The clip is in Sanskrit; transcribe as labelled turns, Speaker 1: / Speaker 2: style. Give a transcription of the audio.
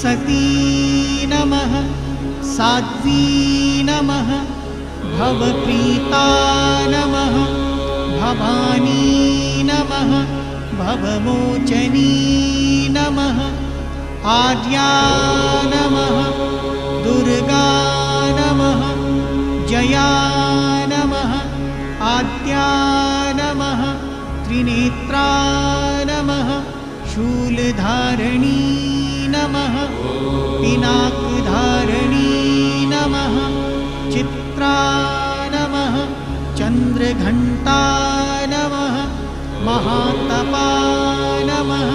Speaker 1: सती नमः साध्वी नमः भवप्रीता नमः भवानी नमः भवमोचनी नमः आद्या नमः दुर्गा नमः जया नमः आद्या नमः त्रिनेत्रा नमः शूलधारिणी नमः पिनाकधारिणी नमः चित्रा नमः चन्द्रघण्टा नमः महातपा नमः